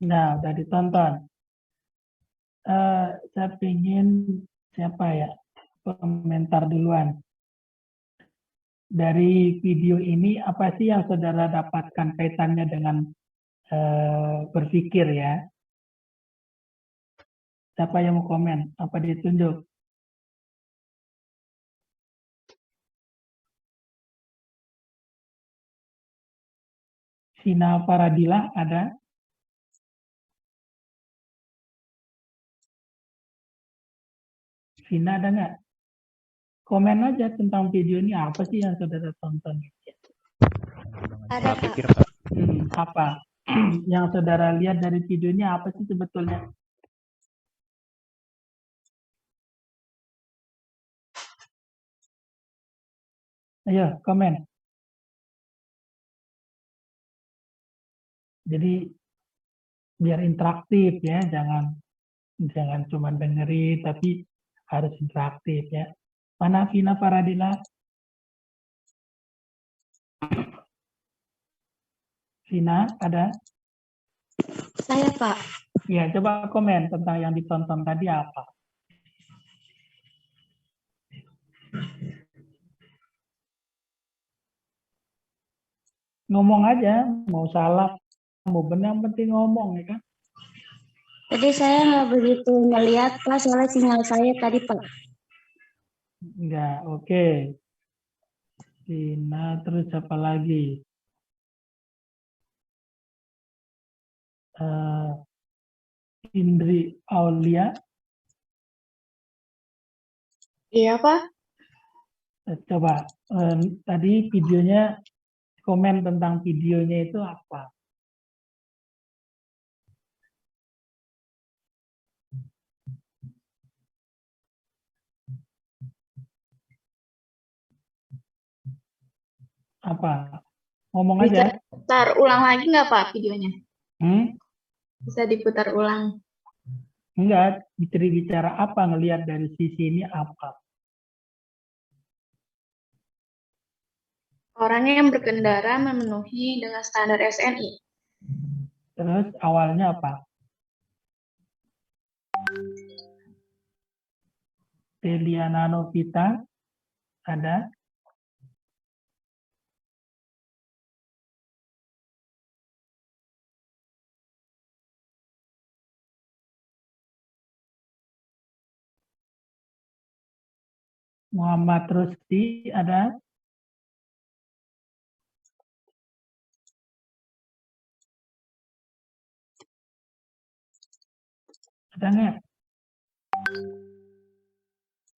Nah, udah ditonton. Saya ingin siapa ya komentar duluan. Dari video ini apa sih yang saudara dapatkan kaitannya dengan berpikir ya? Siapa yang mau komen? Apa ditunjuk? Sina Paradila ada? Sina ada nggak? Komen aja tentang video ini apa sih yang saudara tonton? Ada, Pak. Apa? Yang saudara lihat dari video ini apa sih sebetulnya? Ayo, komen. Jadi biar interaktif ya, jangan cuma dengerin, tapi harus interaktif ya. Mana Vina Paradila? Vina, ada? Saya, Pak. Ya, coba komen tentang yang ditonton tadi apa? Ngomong aja, mau salah, mau benar, yang penting ngomong ya kan? Tadi saya nggak begitu melihat, Pak, soalnya sinyal saya tadi, Pak. Enggak, oke. Vina, terus apa lagi? Indri Aulia. Iya, Pak. Coba, tadi videonya, komen tentang videonya itu apa? Apa? Ngomong Bisa aja. diputar ulang lagi nggak Pak videonya? Bisa diputar ulang. Enggak, bicara apa, ngelihat dari sisi ini apa? Orang yang berkendara memenuhi dengan standar SNI. Terus awalnya apa? Deliana Novita, ada? Muhammad Rusdi, ada? Ada nggak?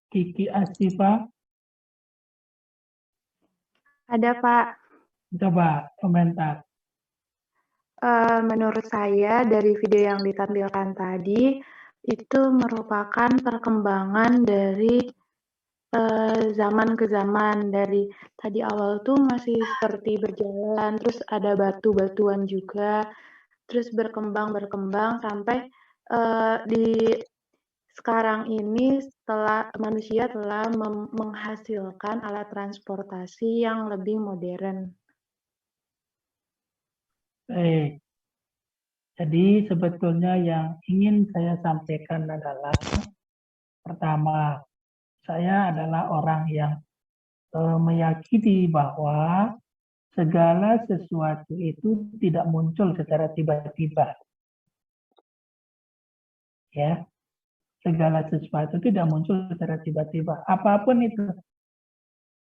Kiki Astifa, Ada, Pak. coba komentar. Menurut saya dari video yang ditampilkan tadi, itu merupakan perkembangan dari zaman ke zaman. Dari tadi awal tuh masih seperti berjalan, terus ada batu-batuan juga, terus berkembang sampai di sekarang ini setelah manusia telah menghasilkan alat transportasi yang lebih modern. Baik. Jadi sebetulnya yang ingin saya sampaikan adalah, pertama, saya adalah orang yang meyakini bahwa segala sesuatu itu tidak muncul secara tiba-tiba. Ya, segala sesuatu tidak muncul secara tiba-tiba. Apapun itu,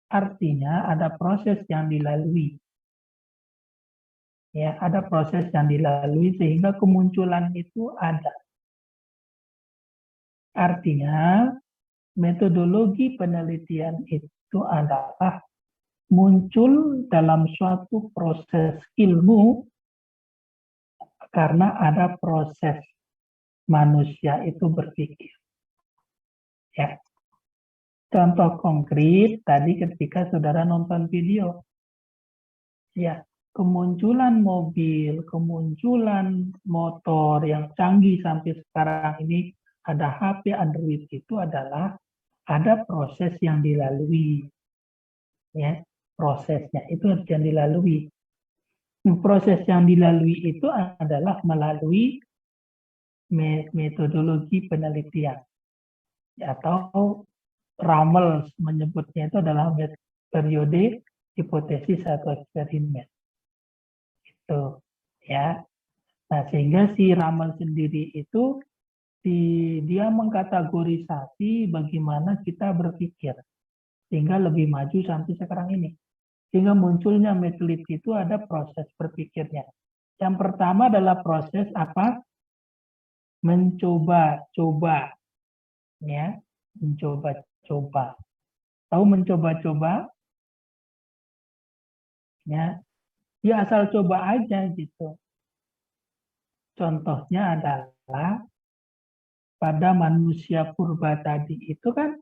artinya ada proses yang dilalui. Ya, ada proses yang dilalui sehingga kemunculan itu ada. Artinya, metodologi penelitian itu adalah muncul dalam suatu proses ilmu karena ada proses manusia itu berpikir. Ya. Contoh konkret tadi ketika saudara nonton video, ya, kemunculan mobil, kemunculan motor yang canggih sampai sekarang ini, ada HP Android, itu adalah ada proses yang dilalui. Ya, prosesnya itu yang dilalui. Proses yang dilalui itu adalah melalui metodologi penelitian, atau Rummel menyebutnya itu adalah periode, hipotesis, atau eksperimen. Itu, ya. Nah, sehingga si Rummel sendiri itu dia mengkategorisasi bagaimana kita berpikir sehingga lebih maju sampai sekarang ini. Sehingga munculnya metode itu ada proses berpikirnya. Yang pertama adalah proses apa? Mencoba-coba, ya, mencoba-coba. Tahu mencoba-coba? Ya, ya asal coba aja gitu. Contohnya adalah pada manusia purba tadi itu kan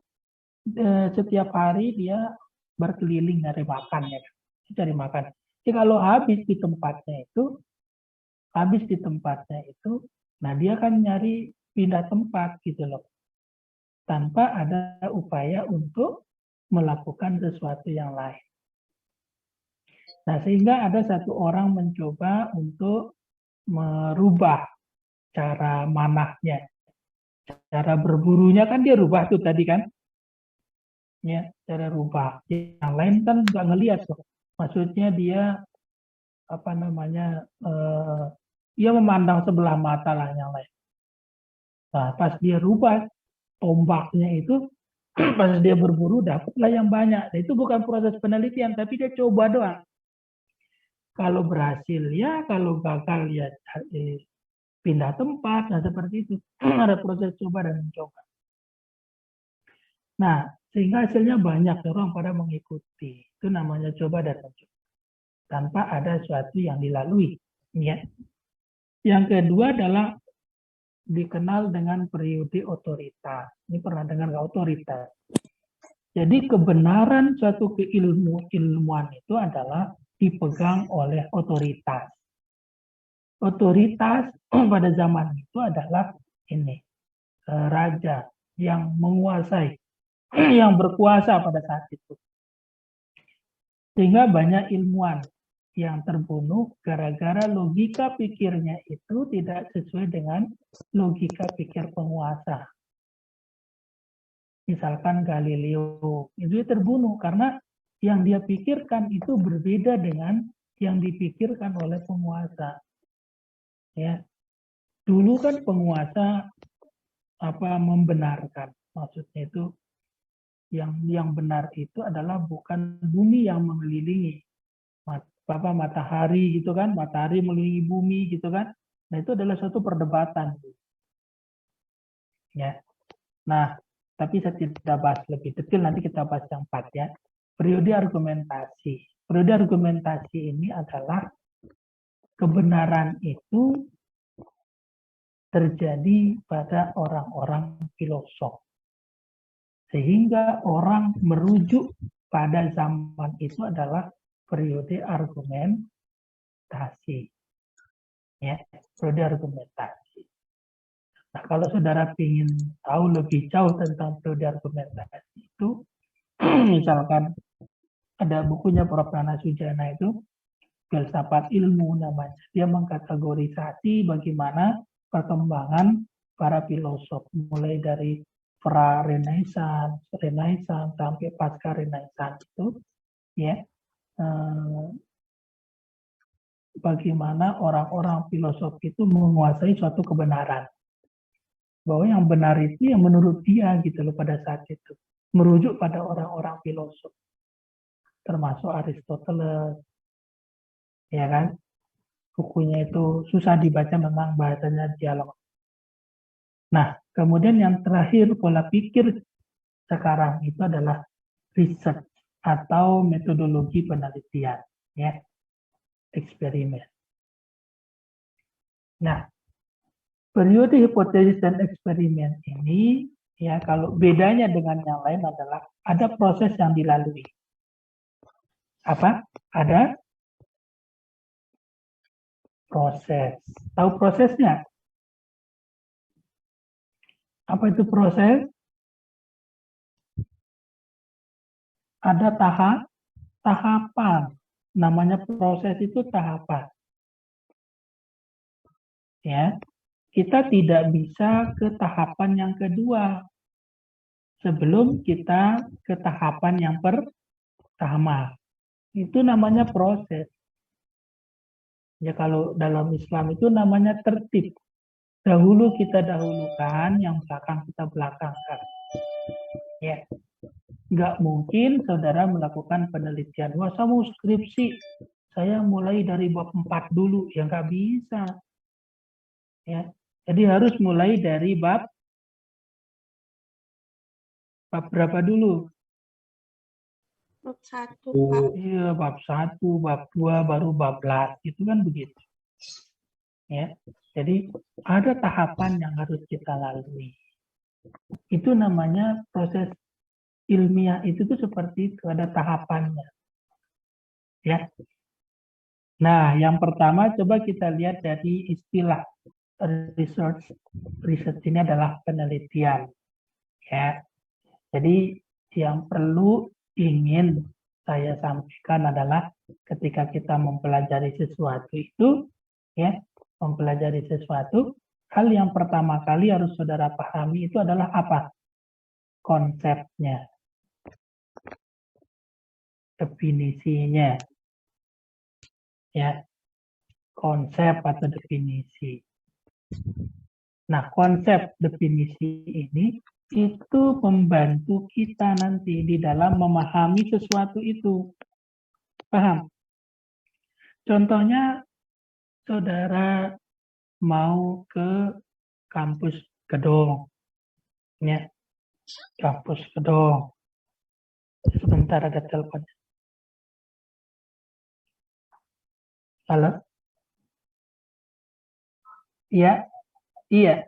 setiap hari dia berkeliling cari makan, ya, cari makan. Jadi kalau habis di tempatnya itu, nah dia kan nyari pindah tempat gitu loh, tanpa ada upaya untuk melakukan sesuatu yang lain. Nah, sehingga ada satu orang mencoba untuk merubah cara manahnya, cara berburunya kan dia rubah tuh tadi kan, ya, cara rubah. Yang lain kan nggak ngelihat tuh, maksudnya dia apa namanya, dia memandang sebelah mata lah yang lain. Nah, pas dia rubah tombaknya itu, pas dia berburu dapatlah yang banyak. Nah, itu bukan proses penelitian, tapi dia coba doang. Kalau berhasil ya, kalau gagal ya pindah tempat. Nah, seperti itu. Ada proses coba dan mencoba. Nah, sehingga hasilnya banyak, orang pada mengikuti. Itu namanya coba dan mencoba. Tanpa ada sesuatu yang dilalui. Ya. Yang kedua adalah dikenal dengan periode otoritas. Ini pernah dengar nggak otoritas? Jadi kebenaran suatu keilmuan itu adalah dipegang oleh otoritas. Otoritas pada zaman itu adalah ini, raja yang menguasai, yang berkuasa pada saat itu. Sehingga banyak ilmuwan yang terbunuh gara-gara logika pikirnya itu tidak sesuai dengan logika pikir penguasa. Misalkan Galileo, itu terbunuh karena yang dia pikirkan itu berbeda dengan yang dipikirkan oleh penguasa. Ya, dulu kan penguasa membenarkan, maksudnya itu yang benar itu adalah bukan bumi yang mengelilingi, matahari gitu kan, matahari mengelilingi bumi gitu kan. Nah, itu adalah suatu perdebatan. Ya, nah. Tapi saya tidak bahas lebih detail, nanti kita bahas yang 4 ya. Periode argumentasi. Periode argumentasi ini adalah kebenaran itu terjadi pada orang-orang filosof. Sehingga orang merujuk pada zaman itu adalah periode argumentasi. Ya, periode argumentasi. Nah, kalau saudara ingin tahu lebih jauh tentang periode argumentasi itu, misalkan ada bukunya Prof. Nana Sujana itu, filsafat ilmu namanya. Dia mengkategorisasi bagaimana perkembangan para filosof, mulai dari pra-Renaissance, Renaissance, sampai pasca Renaissance itu, ya, bagaimana orang-orang filosof itu menguasai suatu kebenaran. bahwa yang benar itu yang menurut dia gitu loh pada saat itu. Merujuk pada orang-orang filosof. Termasuk Aristoteles. Ya kan? Bukunya itu susah dibaca, memang bahasanya dialog. Nah, kemudian yang terakhir pola pikir sekarang itu adalah research atau metodologi penelitian, ya, eksperimen. Nah, periode hipotesis dan eksperimen ini, ya, kalau bedanya dengan yang lain adalah ada proses yang dilalui. Apa? Ada proses. Tahu prosesnya? Apa itu proses? Ada tahapan. Namanya proses itu tahapan. Ya, kita tidak bisa ke tahapan yang kedua sebelum kita ke tahapan yang pertama. Itu namanya proses. Ya, kalau dalam Islam itu namanya tertib. Dahulu kita dahulukan, yang belakang kita belakangkan. Ya, nggak mungkin saudara melakukan penelitian. Wah, saya mau skripsi, saya mulai dari bab 4 dulu. Ya, nggak bisa. Ya, jadi harus mulai dari bab berapa dulu? Bab 1, Pak. Iya, bab 1, bab 2, baru bab 11. Itu kan begitu. Ya, jadi ada tahapan yang harus kita lalui. Itu namanya proses ilmiah itu tuh seperti itu, ada tahapannya. Ya. Nah, yang pertama coba kita lihat dari istilah research. Research ini adalah penelitian. Ya. Jadi yang perlu ingin saya sampaikan adalah ketika kita mempelajari sesuatu itu, ya, mempelajari sesuatu, hal yang pertama kali harus saudara pahami itu adalah apa? Konsepnya, definisinya, ya, konsep atau definisi. Nah, konsep definisi ini itu membantu kita nanti di dalam memahami sesuatu itu. Paham? Contohnya, saudara mau ke kampus Gedong. Ya, kampus Gedong. Sebentar, ada telepon. Halo? Iya? Iya.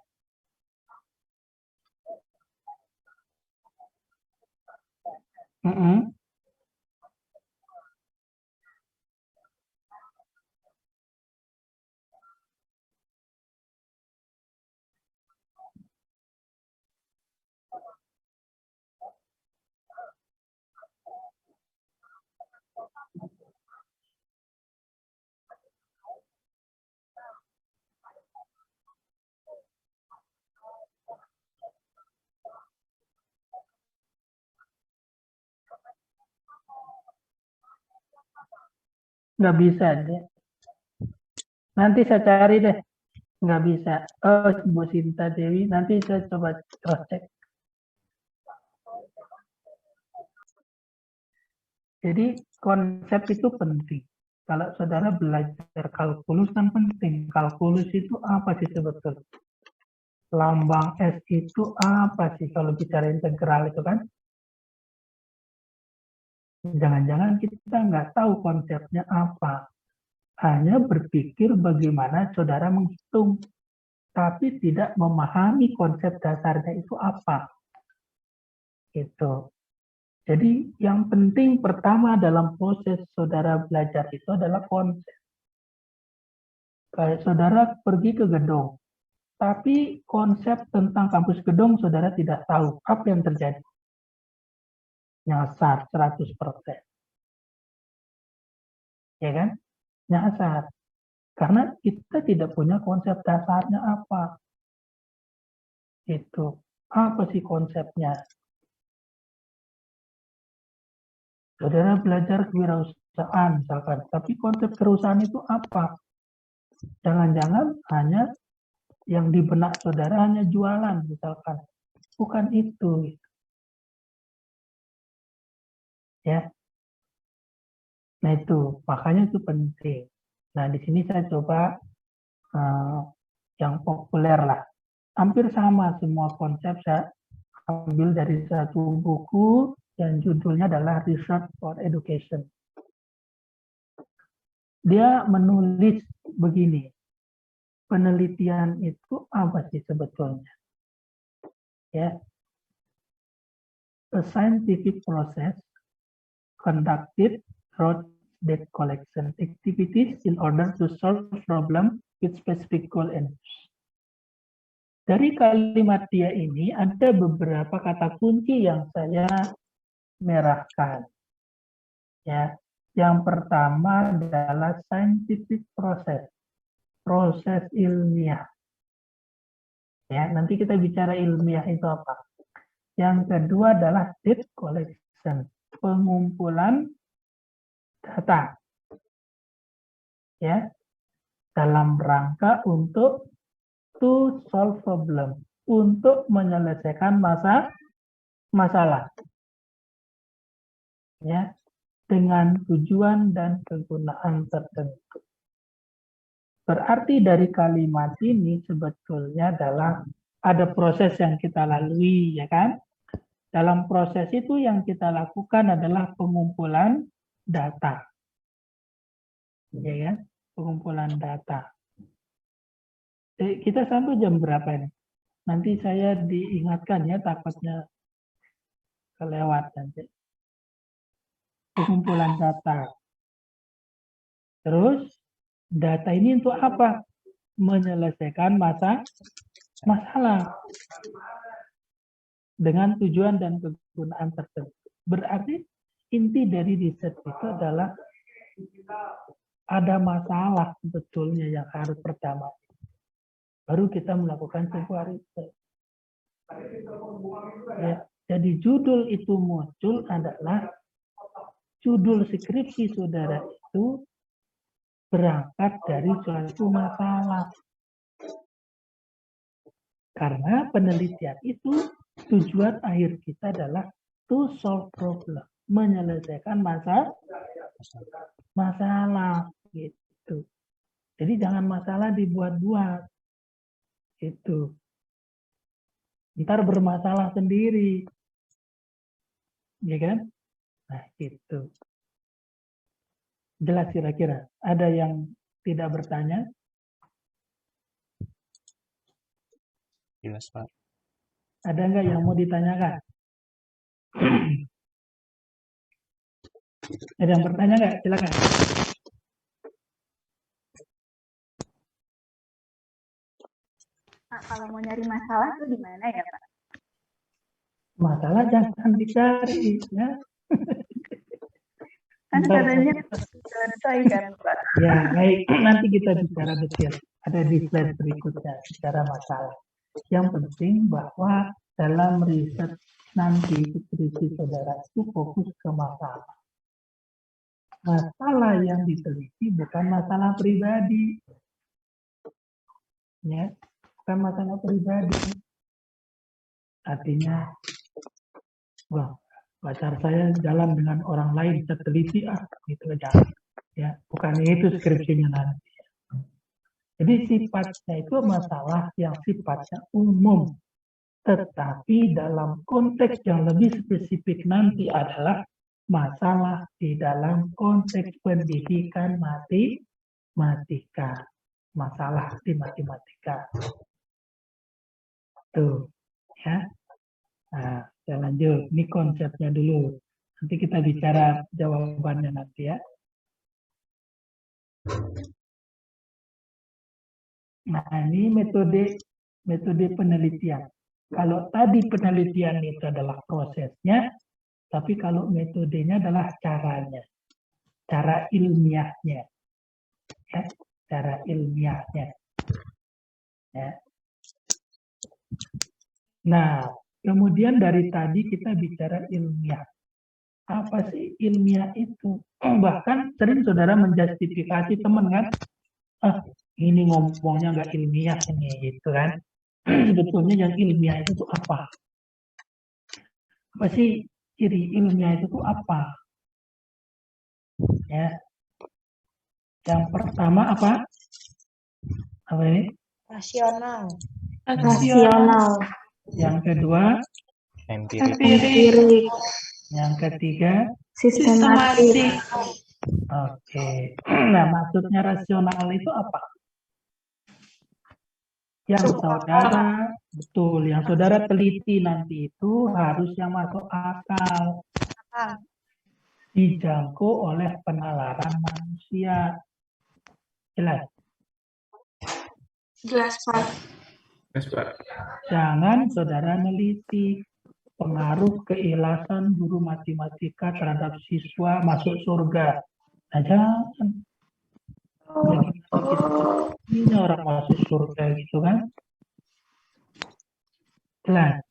Mm-mm. Nggak bisa deh. Nanti saya cari deh. Nggak bisa. Oh, Bu Sinta Dewi. Nanti saya coba cross check. Jadi konsep itu penting. Kalau saudara belajar kalkulus kan penting. Kalkulus itu apa sih sebetulnya? Lambang S itu apa sih kalau bicara integral itu kan? Jangan-jangan kita nggak tahu konsepnya apa. Hanya berpikir bagaimana saudara menghitung. Tapi tidak memahami konsep dasarnya itu apa. Gitu. Jadi yang penting pertama dalam proses saudara belajar itu adalah konsep. Kayak saudara pergi ke Gedong, tapi konsep tentang kampus Gedong saudara tidak tahu. Apa yang terjadi? Nyasar 100%. Ya kan? Nyasar. Karena kita tidak punya konsep dasarnya apa. Itu. Apa sih konsepnya? Saudara belajar kewirausahaan misalkan, tapi konsep kewirausahaan itu apa? Jangan-jangan hanya yang di benak saudara hanya jualan misalkan. Bukan itu. Ya. Nah itu, makanya itu penting. Nah di sini saya coba yang populer lah. Hampir sama semua konsep saya ambil dari satu buku yang judulnya adalah Research for Education. Dia menulis begini, penelitian itu apa sih sebetulnya? Ya, a scientific process conducted through data collection activities in order to solve problem with specific goal and dari kalimat dia ini ada beberapa kata kunci yang saya merahkan. Ya, yang pertama adalah scientific process, proses ilmiah. Ya, nanti kita bicara ilmiah itu apa. Yang kedua adalah data collection, pengumpulan data. Ya, dalam rangka untuk to solve problem, untuk menyelesaikan masalah. Ya, dengan tujuan dan kegunaan tertentu. Berarti dari kalimat ini sebetulnya adalah ada proses yang kita lalui, ya kan? Dalam proses itu yang kita lakukan adalah pengumpulan data. Ya kan? Pengumpulan data. Kita sampai jam berapa ini? Nanti saya diingatkan ya, takutnya kelewat nanti. Pengumpulan data. Terus, data ini untuk apa? Menyelesaikan masalah. Dengan tujuan dan kegunaan tertentu. Berarti, inti dari riset itu adalah ada masalah sebetulnya yang harus pertama. Baru kita melakukan sebuah riset. Ya, jadi judul itu muncul adalah judul skripsi saudara itu berangkat dari suatu masalah. Karena penelitian itu tujuan akhir kita adalah to solve problem, menyelesaikan masalah gitu. Jadi jangan masalah dibuat-buat. Itu. Ntar bermasalah sendiri. Ya kan? Nah, itu. Jelas kira-kira. Ada yang tidak bertanya? Jelas, Pak. Ada nggak yang mau ditanyakan? Ada yang bertanya nggak? Silakan. Pak, kalau mau nyari masalah tuh di mana ya, Pak? Masalah jangan dicari, ya. Kan katanya selesai kan, Pak? Ya, baik. Nanti kita bicara detail. Ada di slide berikutnya, bicara masalah. Yang penting bahwa dalam riset nanti skripsi saudara itu fokus ke masalah. Masalah yang diteliti bukan masalah pribadi. Ya, bukan masalah pribadi. Artinya, wah, pacar saya jalan dengan orang lain, saya teliti, gitu aja. Ya, bukan itu skripsinya nanti. Jadi sifatnya itu masalah yang sifatnya umum. Tetapi dalam konteks yang lebih spesifik nanti adalah masalah di dalam konteks pendidikan matematika. Masalah di matematika. Tuh, ya. Nah, saya lanjut. Ini konsepnya dulu. Nanti kita bicara jawabannya nanti ya. Nah, ini metode penelitian. Kalau tadi penelitian itu adalah prosesnya, tapi kalau metodenya adalah caranya, cara ilmiahnya, ya, cara ilmiahnya. Ya. Nah, kemudian dari tadi kita bicara ilmiah. Apa sih ilmiah itu? Bahkan sering saudara menjustifikasi teman kan, ini ngomongnya nggak ilmiah ini, gitu kan? Sebetulnya yang ilmiah itu tuh apa? Apa sih ciri ilmiah itu tuh apa? Ya, yang pertama apa? Apa ini? Rasional. Rasional. Yang kedua, Empirik. yang ketiga, Sistematik. oke. Nah, maksudnya rasional itu apa? Yang saudara, betul, yang saudara teliti nanti itu harus yang masuk akal, dijangkau oleh penalaran manusia. Jelas? Jelas, Pak. Jangan saudara neliti pengaruh keikhlasan guru matematika terhadap siswa masuk surga. Nah, jangan. Ini orang masuk surga gitu kan? Jelas.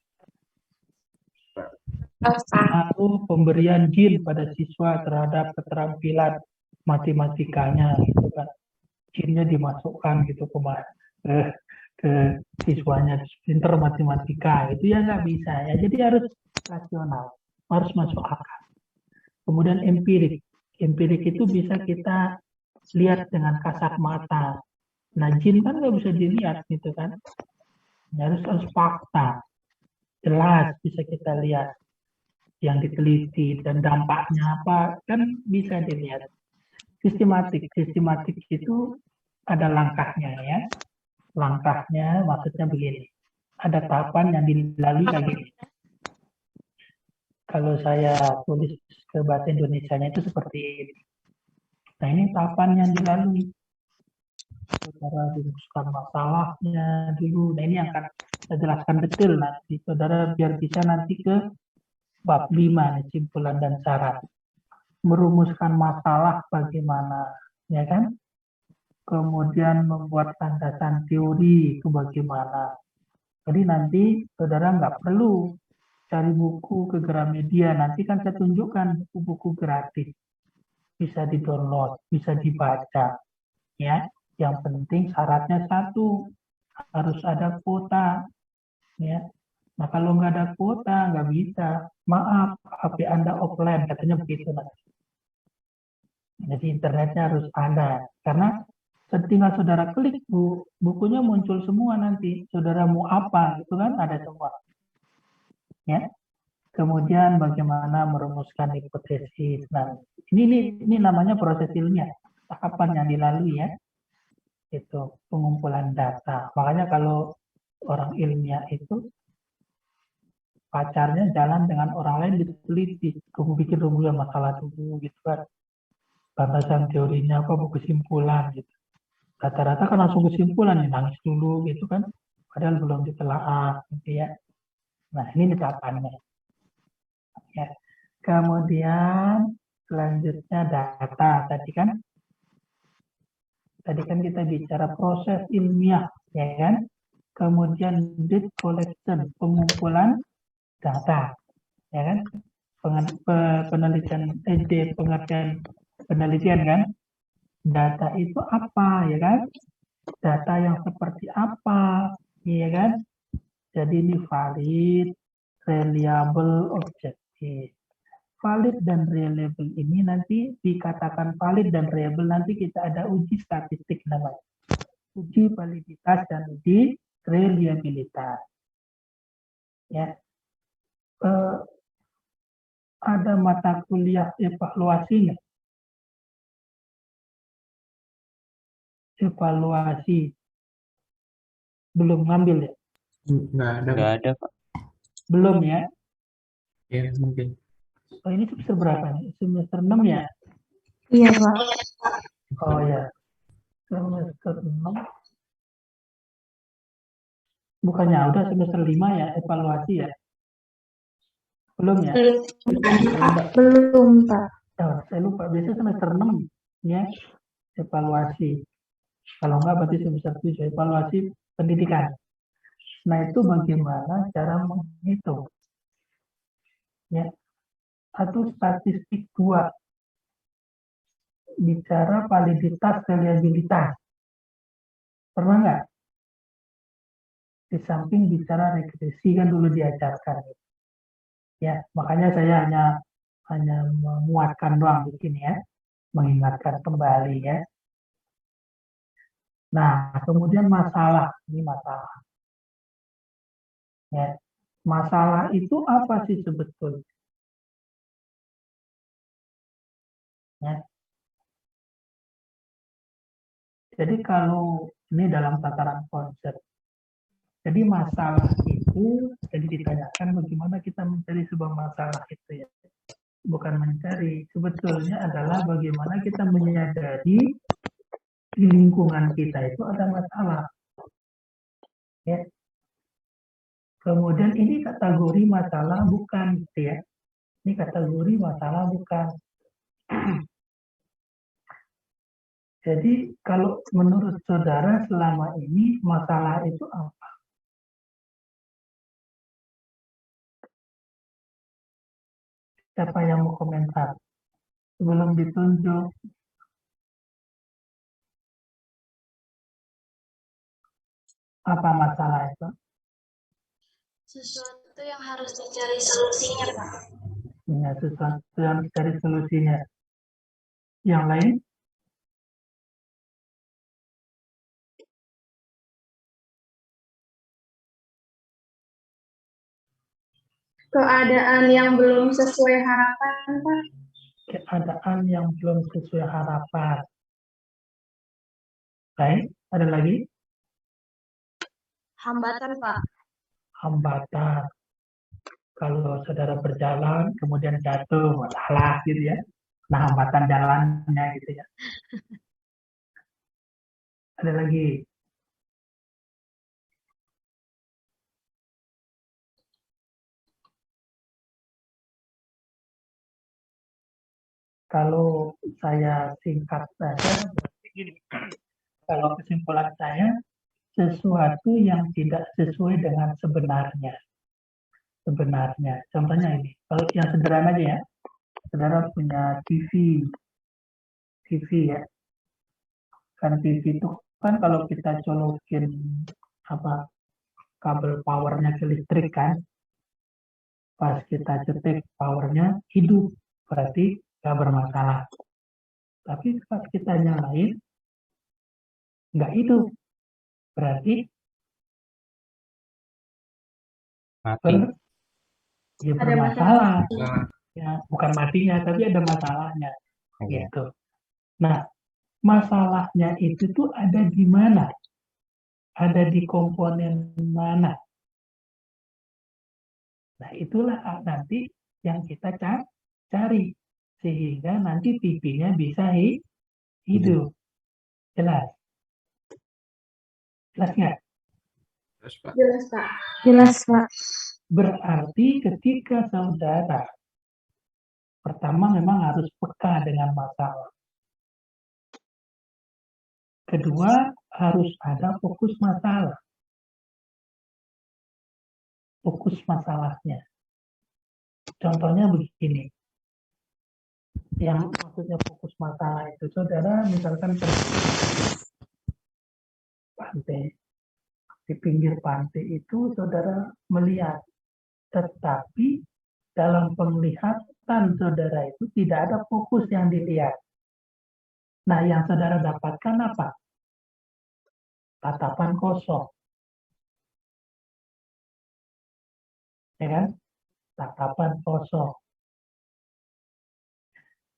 Pengaruh pemberian jin pada siswa terhadap keterampilan matematikanya gitu kan? Jinnya dimasukkan gitu ke siswanya pinter matematika itu ya nggak bisa ya. Jadi harus rasional, harus masuk akal. Kemudian empirik. Empirik itu bisa kita lihat dengan kasat mata. Nah, jin kan nggak bisa dilihat gitu kan. Harus fakta. Jelas bisa kita lihat yang diteliti dan dampaknya apa kan bisa dilihat. Sistematik. Sistematik itu ada langkahnya ya. Langkahnya maksudnya begini. Ada tahapan yang dilalui kayak gini. Kalau saya tulis ke bahasa Indonesianya itu seperti ini. Nah, ini tahapan yang dilalui. Saudara rumuskan masalahnya dulu. Nah, ini yang akan saya jelaskan detail nanti. Saudara biar bisa nanti ke bab 5, kesimpulan dan syarat. Merumuskan masalah bagaimana, ya kan? Kemudian membuat landasan teori itu bagaimana. Jadi nanti saudara nggak perlu cari buku ke Gramedia. Nanti kan saya tunjukkan buku-buku gratis. Bisa di-download, bisa dibaca. Ya, yang penting syaratnya satu, harus ada kuota. Ya, nah kalau nggak ada kuota nggak bisa. Maaf, HP Anda offline, katanya begitu nanti. Jadi internetnya harus ada. Karena tinggal saudara klik bukunya muncul semua nanti. Saudara mau apa, itu kan ada semua. Ya. Kemudian bagaimana merumuskan hipotesis. Nah, ini namanya proses ilmiah. Tahapan yang dilalui ya. Itu pengumpulan data. Makanya kalau orang ilmiah itu pacarnya jalan dengan orang lain diteliti. Kamu bikin rumusnya masalah dulu gitu kan. Batasan teorinya apa, kesimpulan gitu. Rata-rata kan langsung kesimpulan, ya, nangis dulu gitu kan. Padahal belum ditelaah gitu ya. Nah, ini tahapannya. Ya. Kemudian selanjutnya data tadi kan kita bicara proses ilmiah ya kan. Kemudian data collection, pengumpulan data ya kan. Penelitian pengertian penelitian kan. Data itu apa ya kan? Data yang seperti apa ya kan? Jadi ini valid, reliable, objektif. Valid dan reliable ini nanti dikatakan valid dan reliable nanti kita ada uji statistik namanya. Uji validitas dan uji reliabilitas. Ya. Ada mata kuliah evaluasinya. Evaluasi. Belum ngambil ya? Nggak ada, Pak. Belum ya? Ya, mungkin. Oh, ini semester berapa nih? Semester 6 ya? Iya, Pak. Oh ya. Semester 6. Bukannya udah semester 5 ya evaluasi ya? Belum ya? Belum, Pak. Oh, saya lupa. Biasanya semester 6 ya evaluasi. Kalau enggak berarti semester 7 evaluasi pendidikan. Nah, itu bagaimana cara menghitung. Ya. Atau statistik 2. Bicara validitas reliabilitas. Pernah nggak? Di samping bicara regresi kan dulu diajarkan. Ya, makanya saya hanya menguatkan doang di sini ya, mengingatkan kembali ya. Nah, kemudian masalah, ini masalah. Ya, masalah itu apa sih sebetulnya? Ya. Jadi kalau ini dalam tataran konsep, jadi masalah itu jadi ditanyakan bagaimana kita mencari sebuah masalah itu ya. Bukan mencari, sebetulnya adalah bagaimana kita menyadari di lingkungan kita itu ada masalah. Ya. Kemudian ini kategori masalah bukan, gitu ya. Ini kategori masalah bukan. Jadi kalau menurut saudara selama ini masalah itu apa? Siapa yang mau komentar? Sebelum ditunjuk. Apa masalah itu? Sesuatu yang harus dicari solusinya, Pak. Ya, sesuatu yang dicari solusinya. Yang lain? Keadaan yang belum sesuai harapan, Pak. Keadaan yang belum sesuai harapan. Baik, ada lagi? Hambatan, Pak. Hambatan. Kalau saudara berjalan, kemudian jatuh, masalah gitu ya. Nah, hambatan jalannya gitu ya. Ada lagi? Kalau saya singkat saja, begini. Kalau kesimpulan saya, sesuatu yang tidak sesuai dengan sebenarnya. Sebenarnya, contohnya ini. Kalau yang sederhana aja ya, saudara punya TV ya. Kan TV itu kan kalau kita colokin apa kabel powernya ke listrik kan, pas kita cetek powernya hidup, berarti nggak bermasalah. Tapi pas kita nyalain nggak hidup, berarti Mati. ya Ada bermasalah. Nah, Ya, bukan matinya, tapi ada masalahnya. iya. Gitu. Nah, masalahnya itu tuh ada di mana? Ada di komponen mana? Nah, itulah nanti yang kita cari. Sehingga nanti TV-nya bisa hidup. Jelas? Jelas nggak? Terus, Pak. Jelas, Pak. Jelas, Pak. Berarti ketika saudara pertama memang harus peka dengan masalah. Kedua, harus ada fokus masalah. Fokus masalahnya. Contohnya begini. Yang maksudnya fokus masalah itu, saudara misalkan pantai. Di pinggir pantai itu saudara melihat. Tetapi dalam penglihatan saudara itu tidak ada fokus yang dilihat. Nah, yang saudara dapatkan apa? Tatapan kosong. Ya kan? Tatapan kosong.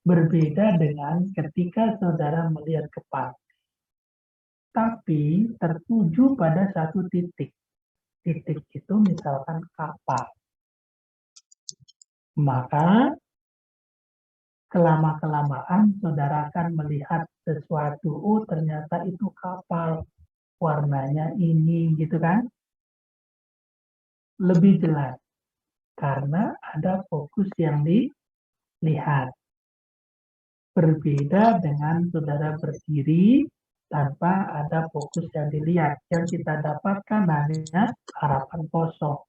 Berbeda dengan ketika saudara melihat ke pantai. Tapi tertuju pada satu titik. Titik itu misalkan kapal. Maka kelama-kelamaan saudara akan melihat sesuatu, oh ternyata itu kapal, warnanya ini gitu kan. Lebih jelas, karena ada fokus yang dilihat. Berbeda dengan saudara berdiri tanpa ada fokus yang dilihat. Yang kita dapatkan hanya harapan kosong.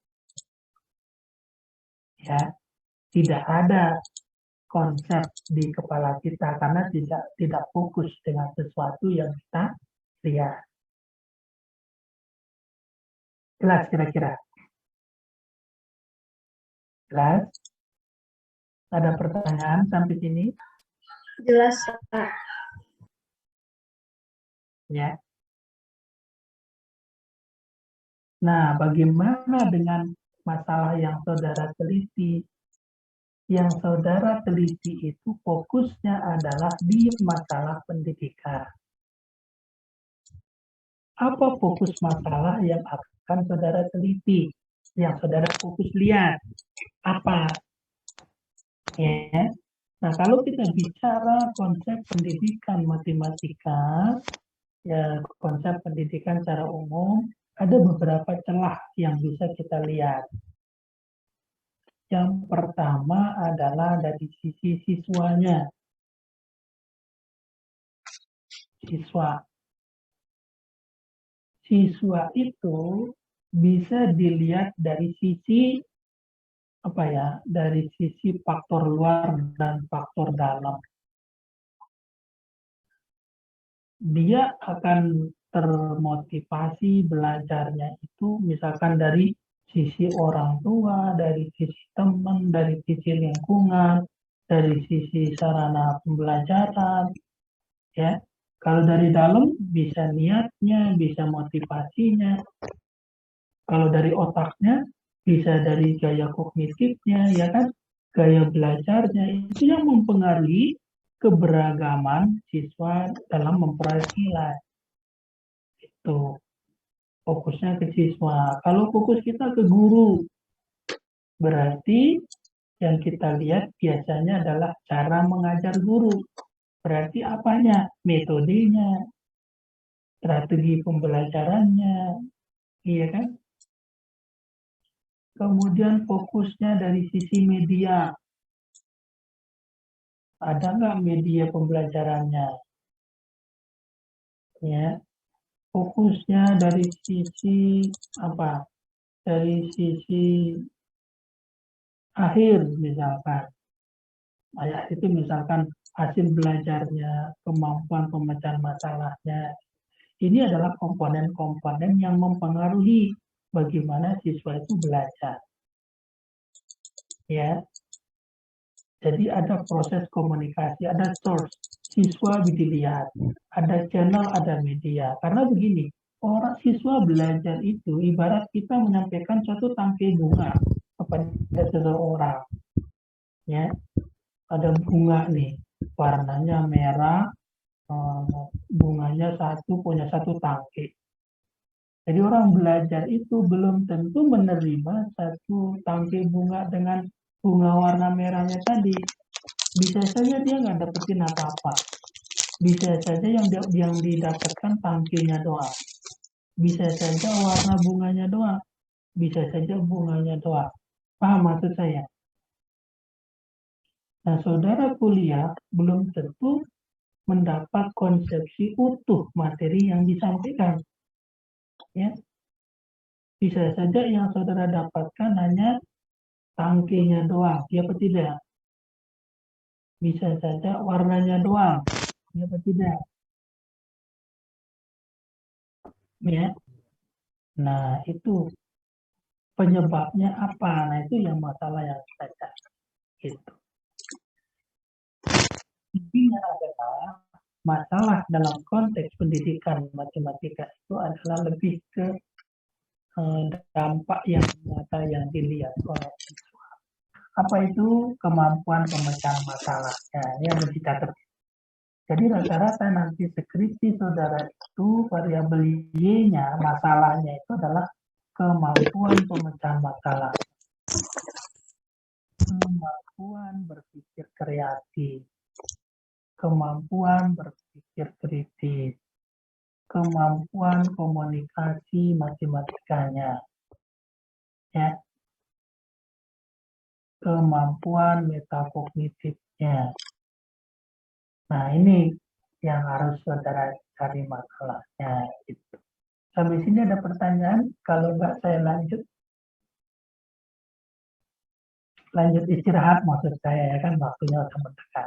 Ya, tidak ada konsep di kepala kita karena tidak fokus dengan sesuatu yang kita lihat. Jelas kira-kira? Jelas? Ada pertanyaan sampai sini? Jelas, Pak. Ya. Nah, bagaimana dengan masalah yang saudara teliti? Yang saudara teliti itu fokusnya adalah di masalah pendidikan. Apa fokus masalah yang akan saudara teliti? Yang saudara fokus lihat? Apa? Ya. Nah, kalau kita bicara konsep pendidikan matematika, ya konsep pendidikan secara umum, ada beberapa celah yang bisa kita lihat. Yang pertama adalah dari sisi siswanya. Siswa itu bisa dilihat dari sisi dari sisi faktor luar dan faktor dalam. Dia akan termotivasi belajarnya itu misalkan dari sisi orang tua, dari sisi teman, dari sisi lingkungan, dari sisi sarana pembelajaran, ya. Kalau dari dalam bisa niatnya, bisa motivasinya. Kalau dari otaknya bisa dari gaya kognitifnya, ya kan? Gaya belajarnya itu yang mempengaruhi keberagaman siswa dalam memperoleh nilai. Itu fokusnya ke siswa. Kalau fokus kita ke guru, berarti yang kita lihat biasanya adalah cara mengajar guru. Berarti apanya? Metodenya, strategi pembelajarannya, iya kan? Kemudian fokusnya dari sisi media. Ada nggak media pembelajarannya? Ya, fokusnya dari sisi apa? Dari sisi akhir misalkan. Ayat itu misalkan hasil belajarnya, kemampuan pemecahan masalahnya. Ini adalah komponen-komponen yang mempengaruhi bagaimana siswa itu belajar. Ya. Jadi ada proses komunikasi, ada source, siswa dilihat, ada channel, ada media. Karena begini, orang siswa belajar itu ibarat kita menyampaikan suatu tangkai bunga kepada seseorang. Ya, ada bunga nih, warnanya merah, bunganya punya satu tangkai. Jadi orang belajar itu belum tentu menerima satu tangkai bunga dengan bunga warna merahnya tadi. Bisa saja dia nggak dapetin apa-apa. Bisa saja yang didapatkan tangkainya doang. Bisa saja warna bunganya doang. Bisa saja bunganya doang. Paham maksud saya? Nah, saudara kuliah belum tentu mendapat konsepsi utuh materi yang disampaikan. Ya. Bisa saja yang saudara dapatkan hanya tangkainya doang, ya atau tidak? Bisa saja warnanya doang, ya atau tidak? Ya. Nah, itu penyebabnya apa? Nah, itu yang masalah yang kita cari. Gitu. Intinya adalah masalah dalam konteks pendidikan matematika itu adalah lebih ke dampak yang nyata yang dilihat oleh siswa. Apa itu kemampuan pemecahan masalah? Ya, ini harus dicatat. Jadi rata-rata nanti skripsi saudara itu variabel Y-nya, masalahnya itu adalah kemampuan pemecahan masalah. Kemampuan berpikir kreatif. Kemampuan berpikir kritis. Kemampuan komunikasi matematikanya. Ya. Kemampuan metakognitifnya. Nah, ini yang harus saudara cari masalahnya. Gitu. Sampai sini ada pertanyaan? Kalau enggak, saya lanjut istirahat maksud saya, ya kan waktunya sudah mendekat.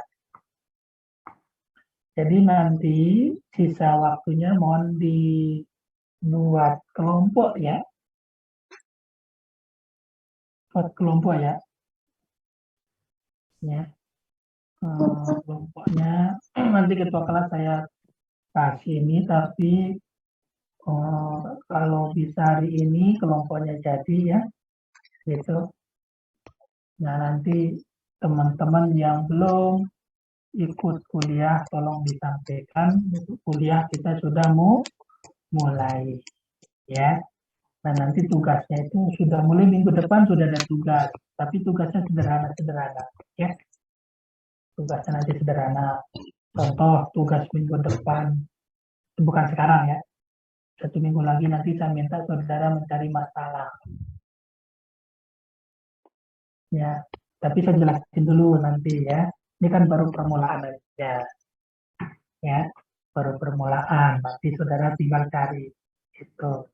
Jadi nanti sisa waktunya mohon dibuat kelompok ya. per kelompok ya. Ya. Kelompoknya nanti ketua kelas saya kasih ini, tapi kalau bisa hari ini kelompoknya jadi ya, gitu. Nah nanti teman-teman yang belum ikut kuliah tolong disampaikan, untuk kuliah kita sudah mulai ya. Nah nanti tugasnya itu sudah mulai minggu depan sudah ada tugas, tapi tugasnya sederhana-sederhana ya. Tugasnya nanti sederhana. Contoh tugas minggu depan, bukan sekarang ya. 1 minggu lagi nanti saya minta saudara mencari masalah. Ya, tapi saya jelasin dulu nanti ya. Ini kan baru permulaan aja. Ya, baru permulaan. Nanti saudara tinggal cari. Itu.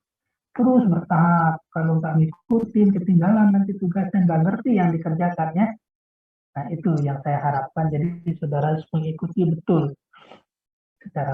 Terus bertahap. Kalau nggak ngikutin, ketinggalan nanti tugasnya nggak ngerti yang dikerjakannya. Nah, itu yang saya harapkan. Jadi saudara harus mengikuti betul secara